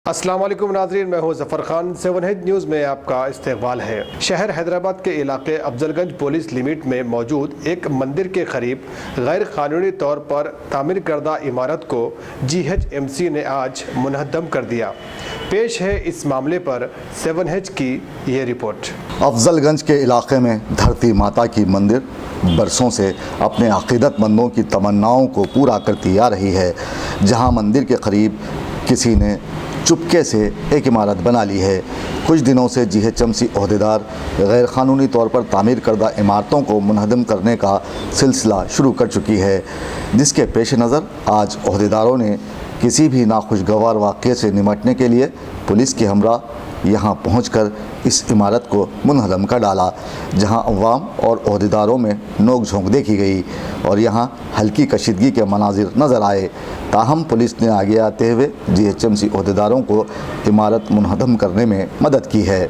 अस्सलाम वालेकुम नाज़रीन, मैं हूँ ज़फ़र खान। 7 हिज न्यूज़ में आपका इस्तकबाल है। शहर हैदराबाद के इलाके अफजलगंज पुलिस लिमिट में मौजूद एक मंदिर के करीब गैर कानूनी तौर पर तामीर करदा इमारत को GHMC ने आज मुनहदम कर दिया। पेश है इस मामले पर 7 हिज की ये रिपोर्ट। अफजलगंज के इलाके में धरती माता की मंदिर बरसों से अपने अक़ीदतमंदों की तमन्नाओं को पूरा करती आ रही है। जहां मंदिर के करीब किसी ने चुपके से एक इमारत बना ली है। कुछ दिनों से GHMC ओहदेदार गैर कानूनी तौर पर तामीर करदा इमारतों को मुनहदम करने का सिलसिला शुरू कर चुकी है, जिसके पेश नज़र आज ओहदेदारों ने किसी भी नाखुशगवार वाक़े से निपटने के लिए पुलिस के हमरा यहाँ पहुंचकर इस इमारत को मुनहदम कर डाला, जहां अवाम और ओहदेदारों में नोक झोंक देखी गई और यहां हल्की कशीदगी के मनाजिर नज़र आए। ताहम पुलिस ने आगे आते हुए GHMC ओहदेदारों को इमारत मुनहदम करने में मदद की है।